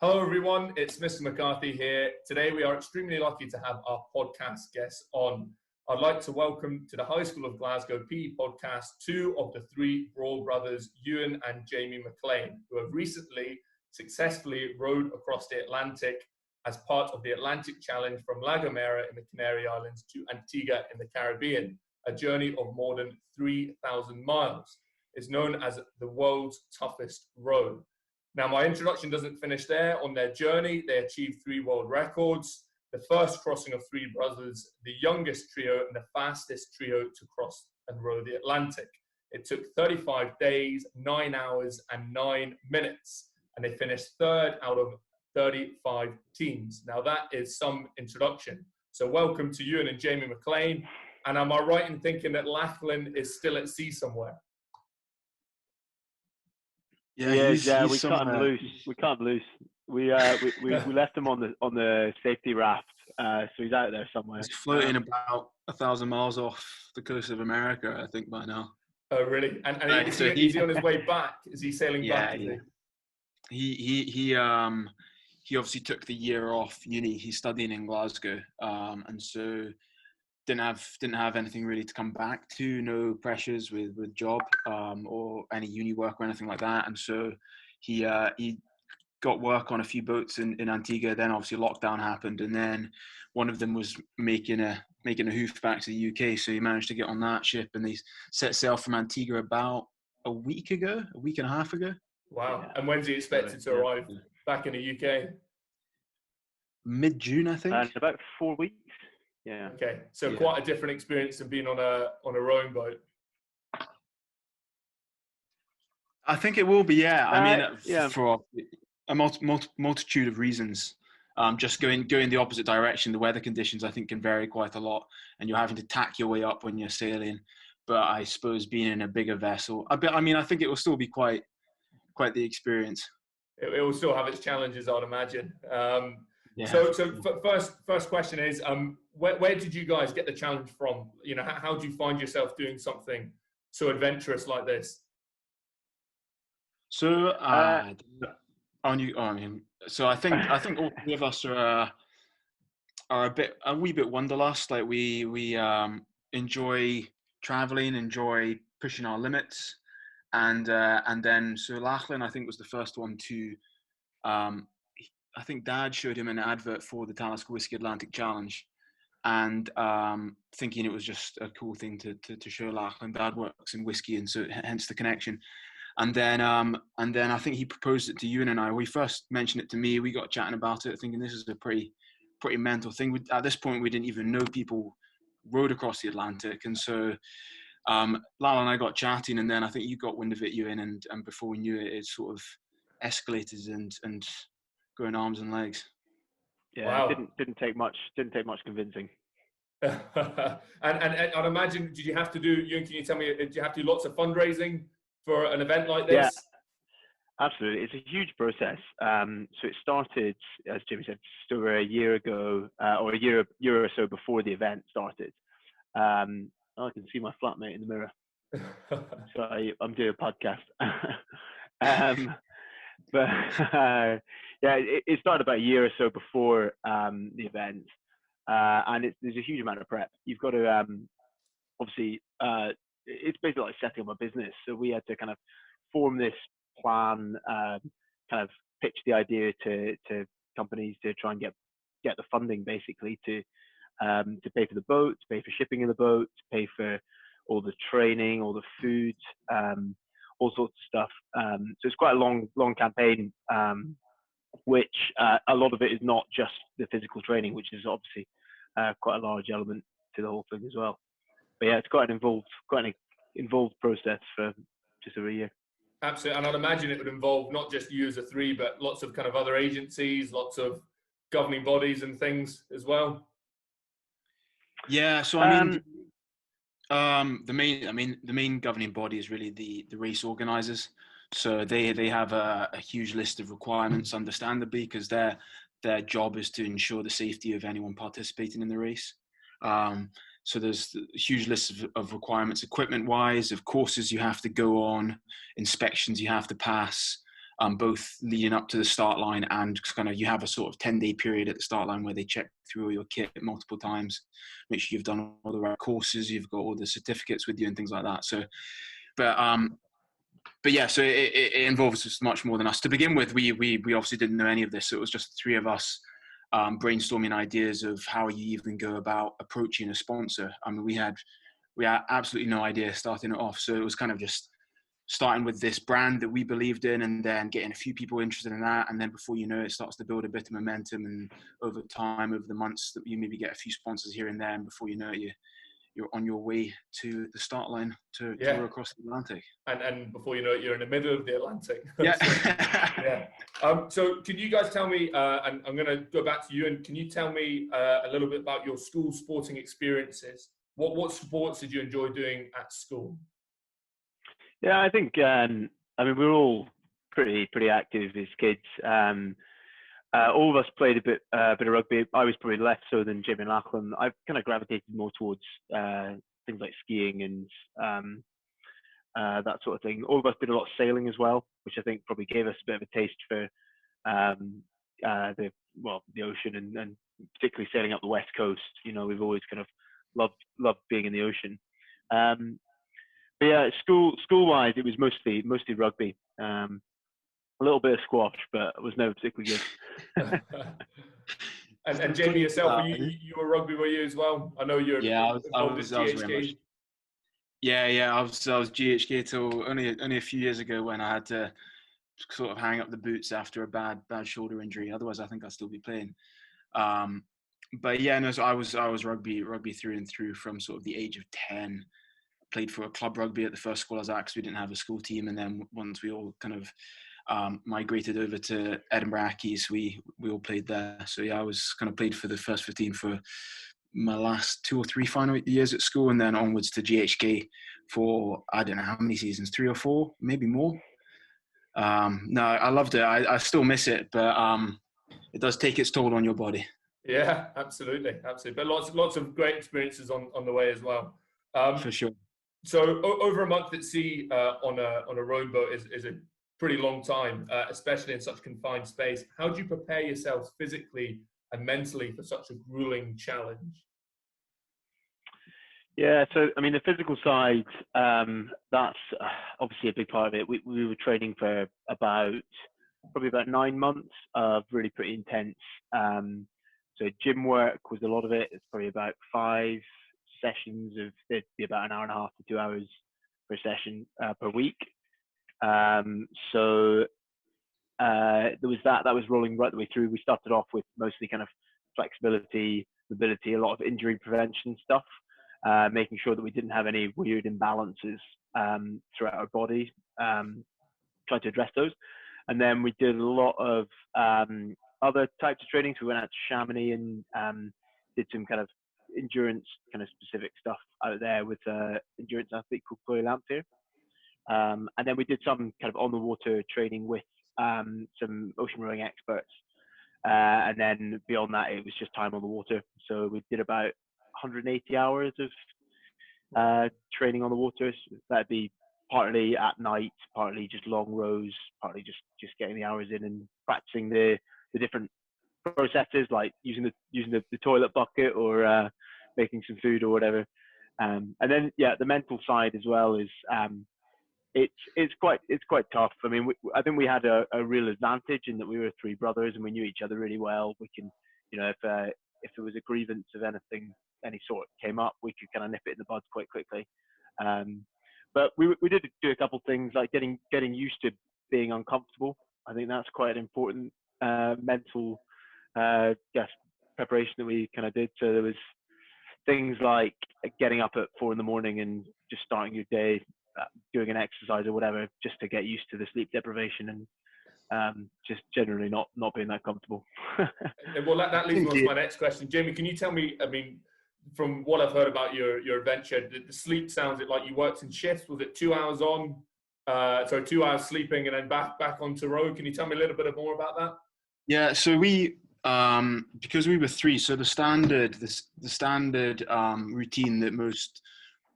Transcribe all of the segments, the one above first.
Hello everyone, it's Mr. McCarthy here. Today we are extremely lucky to have our podcast guests on. I'd like to welcome to the High School of Glasgow PE podcast two of the three Broar Brothers, Ewan and Jamie MacLean, who have recently successfully rowed across the Atlantic as part of the Atlantic Challenge from La Gomera in the Canary Islands to Antigua in the Caribbean, a journey of more than 3,000 miles. It's known as the world's toughest row. Now, my introduction doesn't finish there. On their journey, they achieved 3 world records, the first crossing of 3 brothers, the youngest trio and the fastest trio to cross and row the Atlantic. It took 35 days, 9 hours and 9 minutes, and they finished third out of 35 teams. Now, that is some introduction. So welcome to Ewan and Jamie MacLean. And am I right in thinking that Lachlan is still at sea somewhere? Yeah, we can't lose. We left him on the safety raft, so he's out there somewhere. He's floating about 1,000 miles off the coast of America, I think, by now. Oh, really? And is he on his way back? Is he sailing back? Yeah. He obviously took the year off uni. He's studying in Glasgow, and so didn't have anything really to come back to. No pressures with job or any uni work or anything like that. And so he got work on a few boats in Antigua. Then obviously lockdown happened, and then one of them was making a hoof back to the UK. So he managed to get on that ship, and they set sail from Antigua about a week and a half ago. Wow! Yeah. And when's he expected to arrive back in the UK? Mid-June, I think. About 4 weeks. Yeah. Okay, so quite a different experience than being on a rowing boat. I think it will be, yeah. I mean, for a multitude of reasons. Just going the opposite direction, the weather conditions I think can vary quite a lot, and you're having to tack your way up when you're sailing. But I suppose being in a bigger vessel, I think it will still be quite the experience. It will still have its challenges, I'd imagine. Yeah. So first question is, where did you guys get the challenge from? You know, how do you find yourself doing something so adventurous like this? So I think all three of us are a wee bit wanderlust. Like we enjoy traveling, enjoy pushing our limits, and then so Lachlan I think was the first one to. I think Dad showed him an advert for the Talisker Whiskey Atlantic Challenge, and thinking it was just a cool thing to show Lachlan. Dad works in whiskey, and so hence the connection. And then I think he proposed it to Ewan and I. We first mentioned it to me. We got chatting about it, thinking this is a pretty mental thing. At this point, we didn't even know people rowed across the Atlantic, and so Lala and I got chatting, and then I think you got wind of it, Ewan, and before we knew it, it sort of escalated and going arms and legs. Yeah, wow. It didn't take much convincing. and I'd imagine, did you have to do? Ewan, can you tell me? Did you have to do lots of fundraising for an event like this? Yeah, absolutely. It's a huge process. So it started, as Jimmy said, just over a year ago, or a year or so before the event started. I can see my flatmate in the mirror. So I'm doing a podcast. But it started about a year or so before the event, and there's a huge amount of prep. You've got to obviously it's basically like setting up a business. So we had to kind of form this plan, kind of pitch the idea to companies to try and get the funding basically to pay for the boat, to pay for shipping in the boat, to pay for all the training, all the food, all sorts of stuff. So it's quite a long campaign, which a lot of it is not just the physical training, which is obviously quite a large element to the whole thing as well. But yeah, it's quite an involved process for just over a year. Absolutely, and I'd imagine it would involve not just you as a three, but lots of kind of other agencies, lots of governing bodies and things as well. Yeah, so I mean, the main governing body is really the race organisers. So they have a huge list of requirements, understandably, because their job is to ensure the safety of anyone participating in the race. So there's a huge list of requirements, equipment-wise, of courses you have to go on, inspections you have to pass, both leading up to the start line and kind of you have a sort of 10-day period at the start line where they check through all your kit multiple times, make sure you've done all the right courses, you've got all the certificates with you and things like that. So, but yeah, so it involves us much more than us. To begin with, we obviously didn't know any of this. So it was just the three of us brainstorming ideas of how you even go about approaching a sponsor. I mean, we had absolutely no idea starting it off. So it was kind of just starting with this brand that we believed in and then getting a few people interested in that. And then before you know it, starts to build a bit of momentum. And over time, over the months, that you maybe get a few sponsors here and there. And before you know it, you're on your way to the start line to row across the Atlantic. And before you know it, you're in the middle of the Atlantic. Yeah. So can you guys tell me, and I'm going to go back to you, and can you tell me a little bit about your school sporting experiences? What sports did you enjoy doing at school? Yeah, I think, I mean, we were all pretty active as kids. All of us played a bit of rugby. I was probably less so than Jamie MacLean. I've kind of gravitated more towards things like skiing and that sort of thing. All of us did a lot of sailing as well, which I think probably gave us a bit of a taste for the ocean and particularly sailing up the west coast. You know, we've always kind of loved being in the ocean. But yeah, school-wise, it was mostly rugby. A little bit of squash, but it was never particularly good. and Jamie, yourself, you were rugby, were you as well? I know you're. Yeah, I was very much. Yeah, I was GHK till only a few years ago when I had to sort of hang up the boots after a bad shoulder injury. Otherwise, I think I'd still be playing. But yeah, no, so I was rugby through and through from sort of the age of 10. Played for a club rugby at the first school I was at because we didn't have a school team, and then once we all kind of migrated over to Edinburgh Ackies, we all played there. So yeah, I was kind of played for the first 15 for my last 2 or 3 final years at school, and then onwards to GHK for I don't know how many seasons, 3 or 4, maybe more. No, I loved it. I still miss it, but it does take its toll on your body. Yeah, absolutely. But lots of great experiences on the way as well. For sure. So over a month at sea on a rowboat is a pretty long time, especially in such confined space. How do you prepare yourself physically and mentally for such a grueling challenge? Yeah, so I mean the physical side, that's obviously a big part of it. We were training for probably about 9 months of really pretty intense. So gym work was a lot of it. It's probably about 5 sessions of, it'd be about an hour and a half to 2 hours per session per week. So there was that was rolling right the way through. We started off with mostly kind of flexibility, mobility, a lot of injury prevention stuff, making sure that we didn't have any weird imbalances throughout our body, trying to address those. And then we did a lot of other types of training. So we went out to Chamonix and did some kind of endurance kind of specific stuff out there with endurance athlete called Chloe Lamphere. And then we did some kind of on the water training with some ocean rowing experts. And then beyond that, it was just time on the water. So we did about 180 hours of training on the water. So that'd be partly at night, partly just long rows, partly just getting the hours in and practicing the different processes, like using the toilet bucket or making some food or whatever. And then the mental side as well is it's quite tough. I mean, I think we had a real advantage in that we were 3 brothers and we knew each other really well. We can, if there was a grievance of anything, any sort came up, we could kind of nip it in the bud quite quickly. But we did do a couple of things like getting used to being uncomfortable. I think that's quite an important mental preparation that we kind of did. So there was things like getting up at 4 a.m. and just starting your day, doing an exercise or whatever, just to get used to the sleep deprivation and just generally not being that comfortable. Well, that leads me on to my next question. Jamie, can you tell me, I mean, from what I've heard about your adventure, the sleep sounds like you worked in shifts. Was it 2 hours on, 2 hours sleeping and then back onto road? Can you tell me a little bit more about that? Yeah, so we because we were 3, so the standard routine that most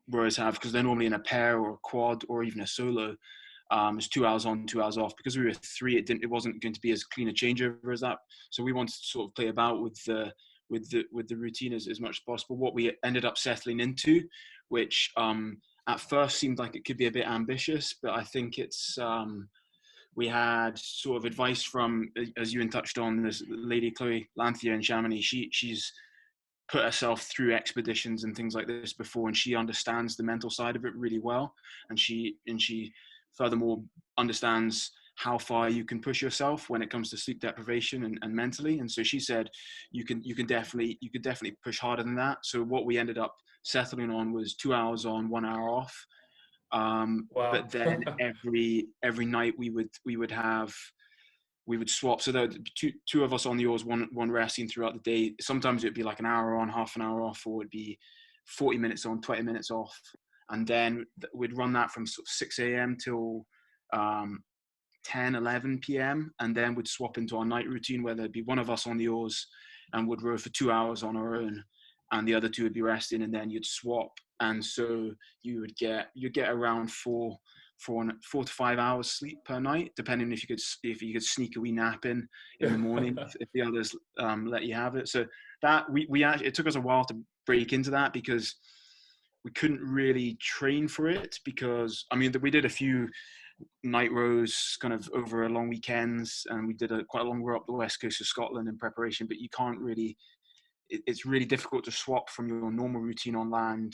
rowers have, because they're normally in a pair or a quad or even a solo, It's 2 hours on, 2 hours off. Because we were three, it wasn't going to be as clean a changeover as that. So we wanted to sort of play about with the routine as much as possible. What we ended up settling into, which at first seemed like it could be a bit ambitious, but I think it's we had sort of advice from, as Ewan touched on, this lady Chloe Lanthier in Chamonix. She's put herself through expeditions and things like this before, and she understands the mental side of it really well, and she furthermore understands how far you can push yourself when it comes to sleep deprivation and mentally. And so she said you could definitely push harder than that. So what we ended up settling on was 2 hours on, 1 hour off. Wow. But then every night we would swap. So there would be two of us on the oars, one resting throughout the day. Sometimes it'd be like an hour on, half an hour off, or it'd be 40 minutes on, 20 minutes off. And then we'd run that from sort of 6 a.m. till 10, 11 p.m. And then we'd swap into our night routine where there'd be one of us on the oars and would row for 2 hours on our own, and the other two would be resting, and then you'd swap. And so you'd get around 4 to 5 hours sleep per night, depending if you could sneak a wee nap in the morning if the others let you have it. So that we actually, it took us a while to break into that, because we couldn't really train for it, because I mean we did a few night rows kind of over long weekends, and we did quite a long row up the west coast of Scotland in preparation, but you can't really, it's really difficult to swap from your normal routine on land,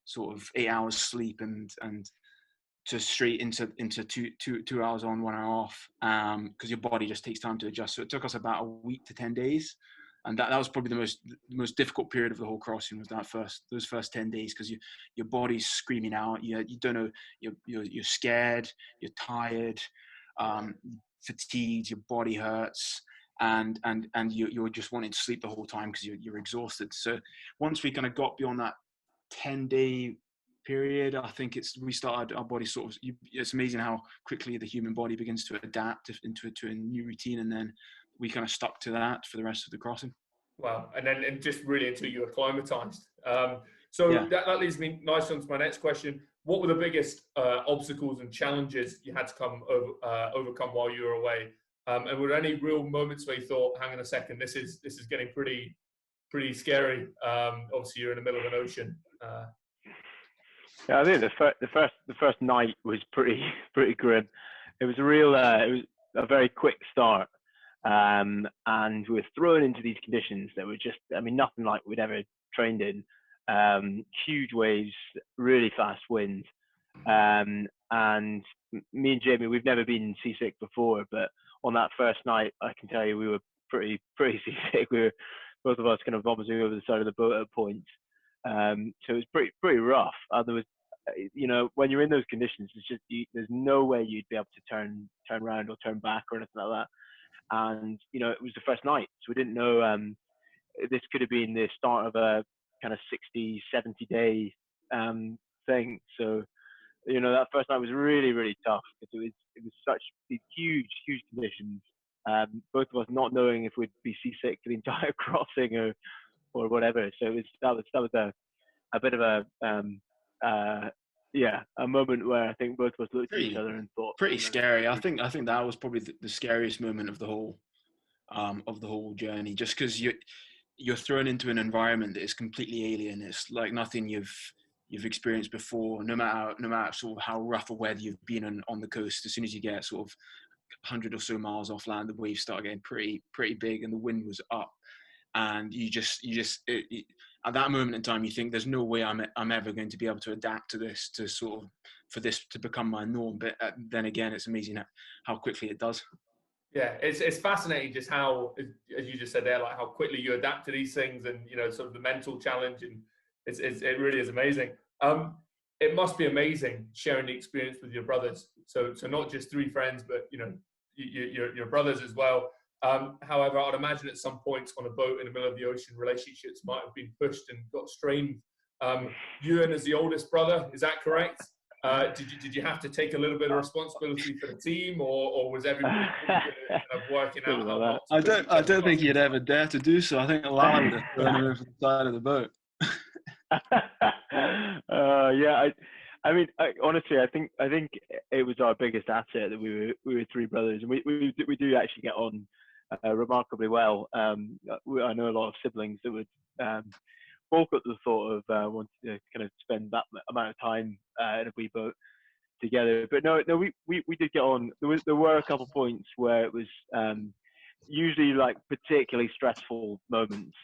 sort of 8 hours sleep and to straight into 2 hours on, 1 hour off, because your body just takes time to adjust. So it took us about a week to 10 days, and that was probably the most difficult period of the whole crossing, was those first 10 days, because your body's screaming out. You don't know, you're scared, you're tired, fatigued, your body hurts, and you're just wanting to sleep the whole time because you're exhausted. So once we kind of got beyond that 10-day period, I think we started, our body sort of, it's amazing how quickly the human body begins to adapt into a new routine, and then we kind of stuck to that for the rest of the crossing. Wow. And just really until you acclimatized. That leads me nicely on to my next question. What were the biggest obstacles and challenges you had to overcome while you were away? And were there any real moments where you thought, hang on a second, this is getting pretty scary? Obviously you're in the middle of an ocean. Yeah, I think the first night was pretty grim. It was it was a very quick start, and we were thrown into these conditions that were just, I mean, nothing like we'd ever trained in. Huge waves, really fast winds, and me and Jamie, we've never been seasick before, but on that first night, I can tell you we were pretty seasick. We were, both of us, kind of vomiting over the side of the boat at points. So it was pretty rough. There was, when you're in those conditions, it's just there's no way you'd be able to turn around or turn back or anything like that. And it was the first night, so we didn't know this could have been the start of a kind of 60, 70-day thing. So that first night was really tough, because it was such these huge conditions. Both of us not knowing if we'd be seasick for the entire crossing or whatever. So that was a bit of a moment where I think both of us looked at each other and thought, pretty scary. I think that was probably the scariest moment of the whole journey, just because you're thrown into an environment that is completely alien. It's like nothing you've experienced before. No matter sort of how rough a weather you've been on the coast, as soon as you get sort of 100 or so miles off land, the waves start getting pretty big, and the wind was up, and you just at that moment in time you think there's no way I'm ever going to be able to adapt to this, to sort of for this to become my norm. But then again, it's amazing how quickly it does. Yeah, it's fascinating just how, as you just said there, like how quickly you adapt to these things, and sort of the mental challenge, and it really is amazing. It must be amazing sharing the experience with your brothers. So not just three friends, but your brothers as well. However, I'd imagine at some points on a boat in the middle of the ocean, relationships might have been pushed and got strained. Ewan is the oldest brother, is that correct? Did you have to take a little bit of responsibility for the team, or was everybody kind of working out how not to I don't think you'd ever dare to do so. I think Lala would have thrown him over the side of the boat. Honestly, I think it was our biggest asset that we were three brothers, and we do actually get on remarkably well. I know a lot of siblings that would balk at the thought of wanting to kind of spend that amount of time in a wee boat together. But no, we did get on. There were a couple of points where it was usually like particularly stressful moments.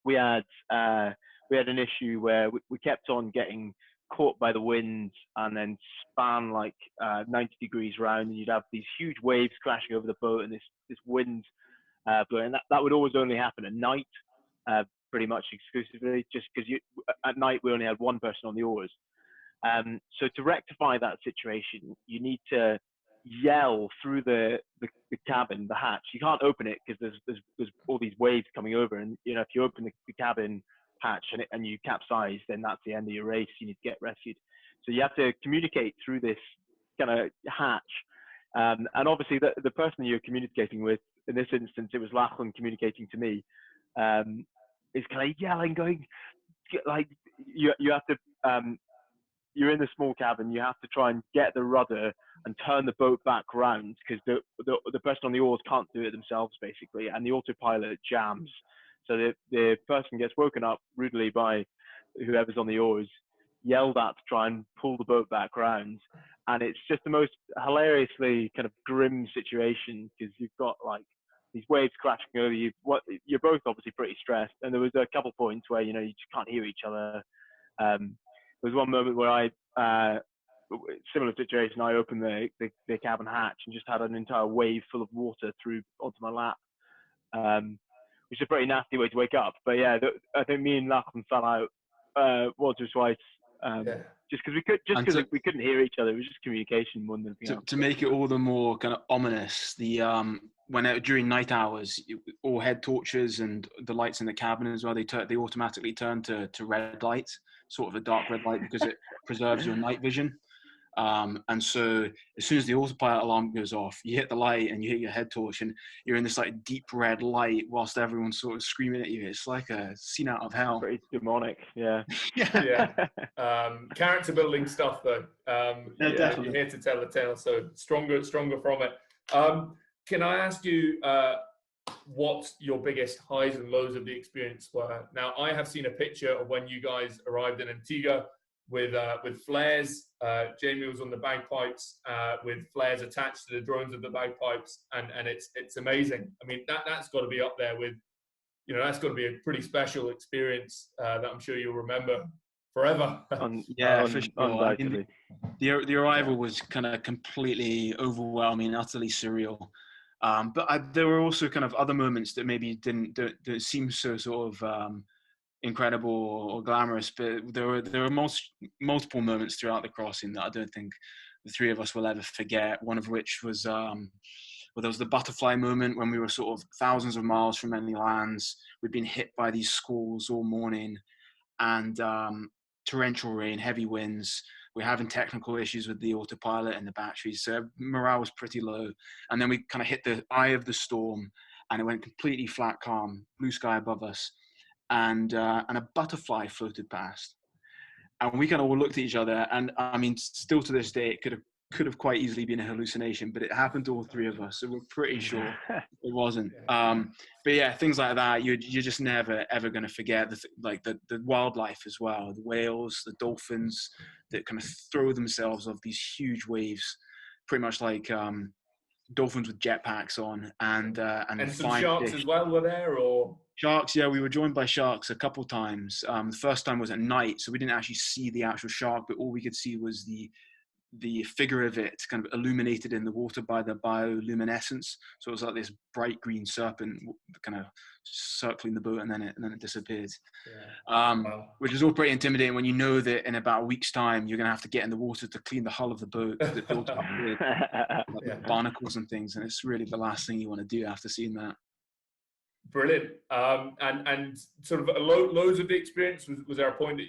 We had an issue where we kept on getting caught by the wind and then span like 90 degrees round, and you'd have these huge waves crashing over the boat and this wind blowing. And that would always only happen at night, pretty much exclusively, just because at night we only had one person on the oars. So to rectify that situation, you need to yell through the cabin, the hatch. You can't open it because there's all these waves coming over, and if you open the cabin hatch and you capsize, then that's the end of your race. You need to get rescued. So you have to communicate through this kind of hatch, and obviously the person you're communicating with, in this instance, it was Lachlan communicating to me, is kind of yelling, going like you have to. You're in the small cabin. You have to try and get the rudder and turn the boat back round because the person on the oars can't do it themselves, basically, and the autopilot jams. So the person gets woken up rudely by whoever's on the oars, yelled at to try and pull the boat back round, and it's just the most hilariously kind of grim situation because you've got like these waves crashing over you. You're both obviously pretty stressed, and there was a couple points where you just can't hear each other. There was one moment where similar situation, I opened the cabin hatch and just had an entire wave full of water through onto my lap, which is a pretty nasty way to wake up. But yeah, I think me and Lachlan fell out once or twice, just because we couldn't hear each other. It was just communication more than anything else. To make it all the more kind of ominous, during night hours, all head torches and the lights in the cabin as well, they automatically turn to red light, sort of a dark red light, because it preserves your night vision. And so as soon as the autopilot alarm goes off, you hit the light and you hit your head torch and you're in this like deep red light whilst everyone's sort of screaming at you. It's like a scene out of hell. Pretty demonic, yeah. Character building stuff though. Definitely. You're here to tell the tale, so stronger from it. Can I ask you what your biggest highs and lows of the experience were? Now, I have seen a picture of when you guys arrived in Antigua with flares. Jamie was on the bagpipes with flares attached to the drones of the bagpipes, and it's amazing. I mean, that's got to be up there with, that's got to be a pretty special experience that I'm sure you'll remember forever. For sure. I mean, the arrival was kind of completely overwhelming, utterly surreal. But there were also kind of other moments that maybe didn't seem so sort of incredible or glamorous, but there were multiple moments throughout the crossing that I don't think the three of us will ever forget. One of which was there was the butterfly moment when we were sort of thousands of miles from any lands. We'd been hit by these squalls all morning, and torrential rain, heavy winds. We're having technical issues with the autopilot and the batteries, so morale was pretty low. And then we kind of hit the eye of the storm, and it went completely flat, calm, blue sky above us, and a butterfly floated past. And we kind of all looked at each other, and I mean, still to this day, it could have quite easily been a hallucination, but it happened to all three of us, so we're pretty sure it wasn't. But yeah, things like that, you're just never ever going to forget. The wildlife as well, the whales, the dolphins that kind of throw themselves off these huge waves, pretty much like dolphins with jetpacks on, and some sharks as well were there, or sharks. Yeah, we were joined by sharks a couple times. The first time was at night, so we didn't actually see the actual shark, but all we could see was the figure of it kind of illuminated in the water by the bioluminescence. So it was like this bright green serpent kind of circling the boat, and then it disappeared. Which is all pretty intimidating when you know that in about a week's time you're going to have to get in the water to clean the hull of the boat because it builds up with barnacles and things, and it's really the last thing you want to do after seeing that. Brilliant. And sort of loads of the experience, was there a point that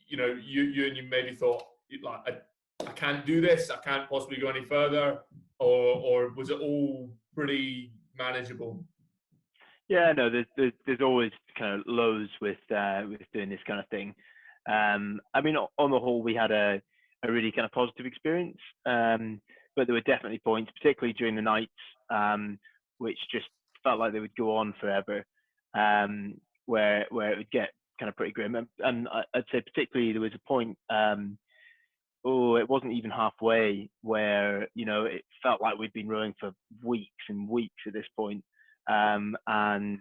you maybe thought, like, I can't do this, I can't possibly go any further, or was it all pretty manageable? Yeah, no, there's always kind of lows with doing this kind of thing. I mean, on the whole, we had a a really kind of positive experience. But there were definitely points, particularly during the nights, which just felt like they would go on forever, where it would get kind of pretty grim. And I'd say particularly there was a point, it wasn't even halfway, where it felt like we'd been rowing for weeks and weeks at this point, and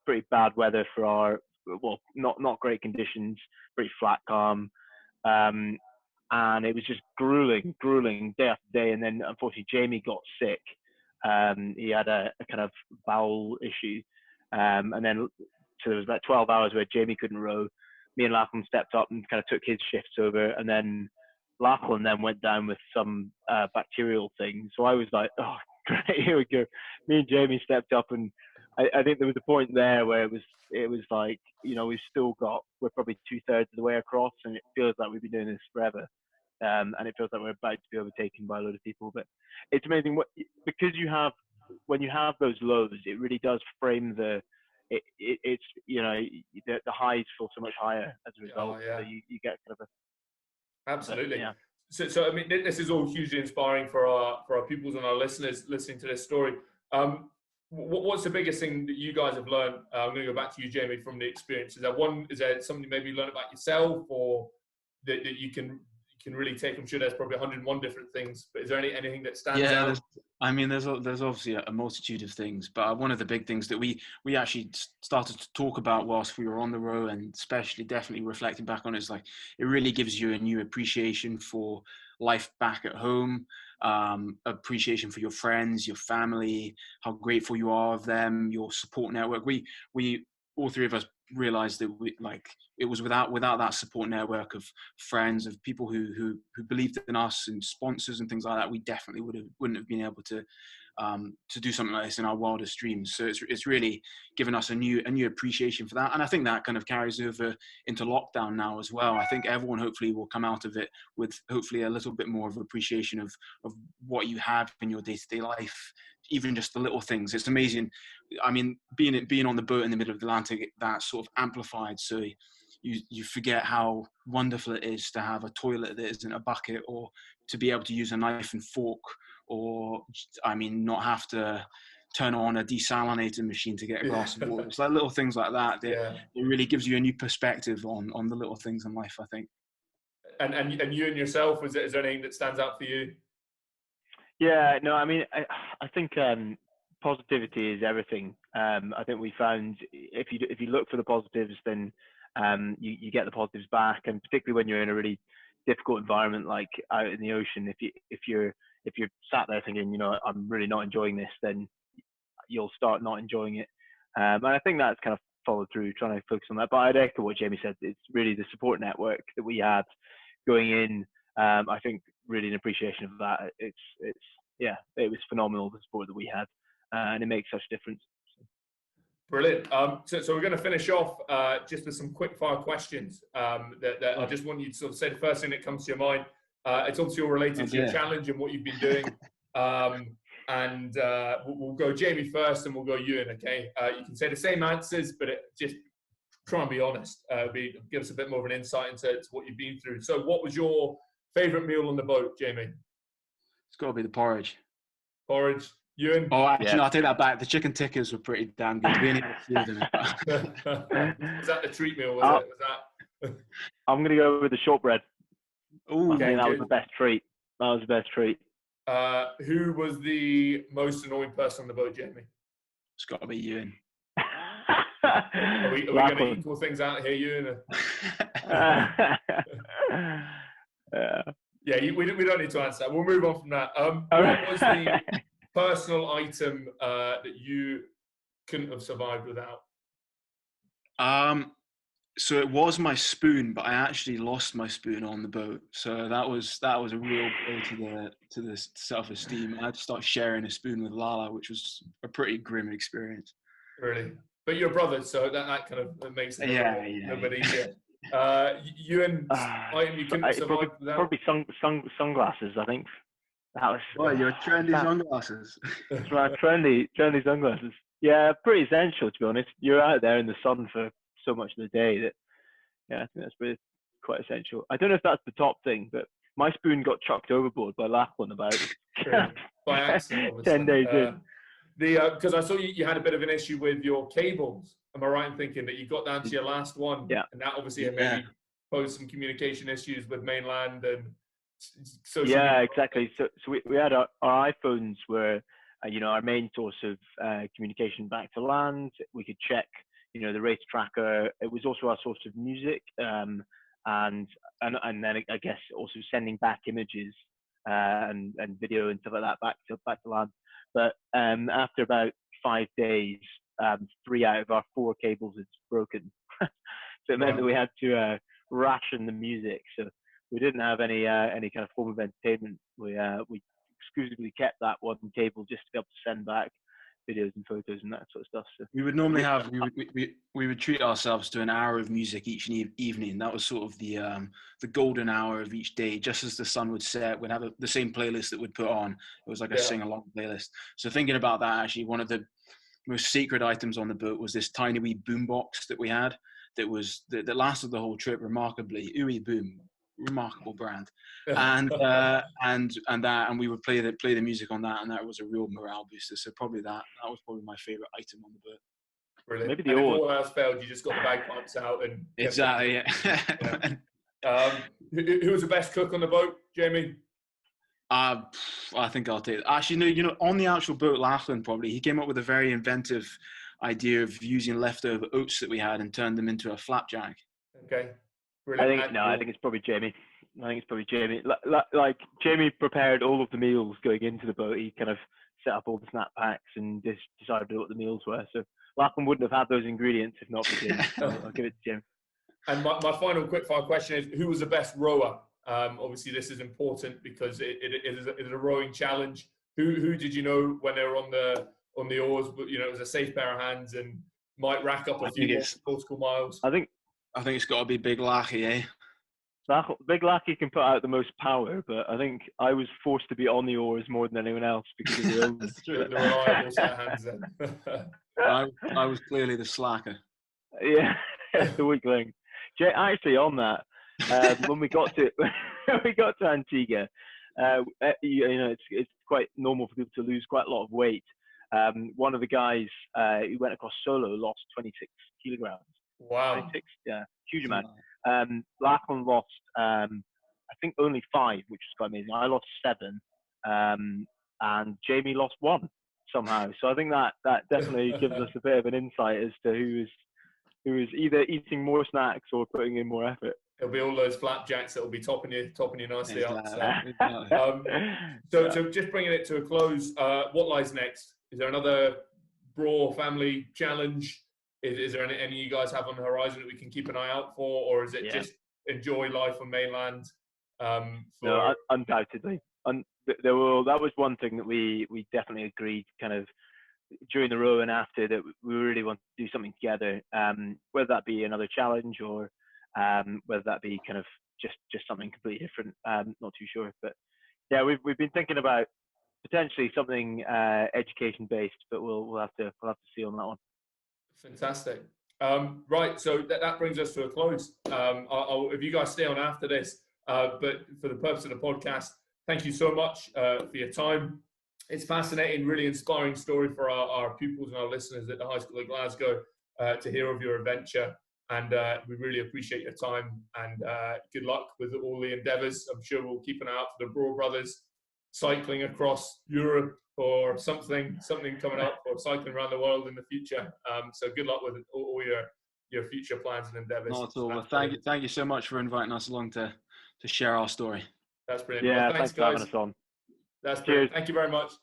pretty bad weather for not great conditions, pretty flat calm. And it was just grueling day after day. And then unfortunately Jamie got sick. He had a kind of bowel issue. And then, so there was about 12 hours where Jamie couldn't row. Me and Lachlan stepped up and kind of took his shifts over. And then Lachlan then went down with some bacterial thing. So I was like, oh, great, here we go. Me and Jamie stepped up, and I think there was a point there where it was like, we're probably 2/3 of the way across, and it feels like we've been doing this forever. And it feels like we're about to be overtaken by a load of people. But it's amazing because when you have those lows, it really does frame the highs feel so much higher as a result. So you get kind of absolutely. So I mean, this is all hugely inspiring for our pupils and our listeners listening to this story. What's the biggest thing that you guys have learned? I'm going to go back to you, Jamie, from the experience. Is there something you maybe learned about yourself, or that you can really take? I'm sure there's probably 101 different things, but is there anything that stands out? There's obviously a multitude of things, but one of the big things that we actually started to talk about whilst we were on the row, and especially definitely reflecting back on it, is like, it really gives you a new appreciation for life back at home, appreciation for your friends, your family, how grateful you are of them, your support network. We all three of us realized that it was without that support network of friends, of people who believed in us, and sponsors and things like that, we definitely wouldn't have been able to do something like this in our wildest dreams. So it's really given us a new appreciation for that, and I think that kind of carries over into lockdown now as well. I think everyone hopefully will come out of it with hopefully a little bit more of appreciation of what you have in your day-to-day life, even just the little things. It's amazing. I mean, being on the boat in the middle of the Atlantic, that's sort of amplified. So you forget how wonderful it is to have a toilet that isn't a bucket, or to be able to use a knife and fork, or not have to turn on a desalinator machine to get a glass of water. It's like little things like that it really gives you a new perspective on the little things in life, I think. And you and yourself, is there anything that stands out for you? Yeah, no, I mean, I think positivity is everything. I think we found if you look for the positives, then you get the positives back, and particularly when you're in a really difficult environment like out in the ocean, if you're sat there thinking, I'm really not enjoying this, then you'll start not enjoying it. And I think that's kind of followed through, trying to focus on that. But I'd echo what Jamie said. It's really the support network that we had going in. I think really an appreciation of that. It was phenomenal, the support that we had, and it makes such a difference. Brilliant. So we're going to finish off just with some quick fire questions that I just want you to sort of say the first thing that comes to your mind. It's obviously all related to your challenge and what you've been doing. And we'll go Jamie first, and we'll go Ewan, okay? You can say the same answers, but just try and be honest. Give us a bit more of an insight into what you've been through. So what was your favourite meal on the boat, Jamie? It's got to be the porridge. Porridge. Ewan? Oh, actually, no, I'll take that back. The chicken tikkers were pretty damn good. We only had a few of them. Was that the treat meal? Was that? I'm going to go with the shortbread. Ooh, I think that was the best treat. Who was the most annoying person on the boat, Jamie? It's got to be Ewan. Are we going to equal things out here, Ewan? We don't need to answer that. We'll move on from that. What was the personal item that you couldn't have survived without? So it was my spoon, but I actually lost my spoon on the boat. So that was a real blow to the self-esteem. I had to start sharing a spoon with Lala, which was a pretty grim experience. Really? But you're brothers, so that kind of makes it a little bit easier. Ewan, item you couldn't have survived without? Probably sunglasses, I think. That was. Oh, your trendy sunglasses. Right, trendy sunglasses. Yeah, pretty essential, to be honest. You're out there in the sun for so much of the day that, I think that's pretty quite essential. I don't know if that's the top thing, but my spoon got chucked overboard by Lachlan about by accident, obviously. 10 days in. Because I saw you had a bit of an issue with your cables. Am I right in thinking that you got down to your last one? Yeah. And that obviously had maybe posed some communication issues with mainland and social Yeah, media. exactly. So we had our iPhones were, our main source of communication back to land. We could check, the race tracker. It was also our source of music, and then I guess also sending back images and video and stuff like that back to land. But after about 5 days, 3 out of our 4 cables had broken. So it meant that we had to ration the music. So we didn't have any kind of form of entertainment. We exclusively kept that one cable just to be able to send back videos and photos and that sort of stuff. So we would normally have we would treat ourselves to an hour of music each evening. That was sort of the golden hour of each day. Just as the sun would set, we'd have the same playlist that we'd put on. It was like a sing-along playlist. So thinking about that, actually, one of the most sacred items on the boat was this tiny wee boombox that we had that lasted the whole trip remarkably. Ooey Boom. Remarkable brand, and we would play the music on that, and that was a real morale booster. So probably that was probably my favorite item on the boat. Brilliant. Maybe and if all else failed, you just got the bagpipes out and exactly. Who was the best cook on the boat, Jamie? I think I'll take it. Actually, no, on the actual boat, Lachlan probably he came up with a very inventive idea of using leftover oats that we had and turned them into a flapjack. Okay. I think it's probably Jamie. Like Jamie prepared all of the meals going into the boat. He kind of set up all the snack packs and just decided what the meals were. So Lachlan wouldn't have had those ingredients if not for Jamie. I'll give it to Jamie. And my final quickfire question is: who was the best rower? Obviously, this is important because it is a rowing challenge. Who did you know when they were on the oars? But it was a safe pair of hands and might rack up a few nautical miles. I think it's got to be Big Lachie, eh? Big Lachie can put out the most power, but I think I was forced to be on the oars more than anyone else because of the illness. That's true. The reliable set of hands then. I was clearly the slacker. Yeah, the weak link. Actually, on that, when we got to Antigua, it's quite normal for people to lose quite a lot of weight. One of the guys who went across solo lost 26 kilograms. Wow. 26, yeah, huge amount. Lachlan lost, I think only 5, which was quite amazing. I lost 7, and Jamie lost 1 somehow. So I think that definitely gives us a bit of an insight as to who is either eating more snacks or putting in more effort. It'll be all those flapjacks that will be topping you nicely up. So just bringing it to a close, what lies next? Is there another Broar family challenge? Is there any you guys have on the horizon that we can keep an eye out for, or is it just enjoy life on mainland? No, undoubtedly. That was one thing that we definitely agreed kind of during the row and after, that we really want to do something together, whether that be another challenge or whether that be kind of just something completely different. Not too sure, but yeah, we've been thinking about potentially something education based, but we'll have to see on that one. Fantastic. Right, so that brings us to a close. If you guys stay on after this, but for the purpose of the podcast, thank you so much for your time. It's fascinating, really inspiring story for our pupils and our listeners at the High School of Glasgow to hear of your adventure. And we really appreciate your time, and good luck with all the endeavours. I'm sure we'll keep an eye out for the Broar Brothers cycling across Europe or something coming up, or cycling around the world in the future. So good luck with all your future plans and endeavours. Not at all. Well, thank you so much for inviting us along to share our story. That's brilliant. Yeah, well, thanks for guys. having us on. That's brilliant. Thank you very much.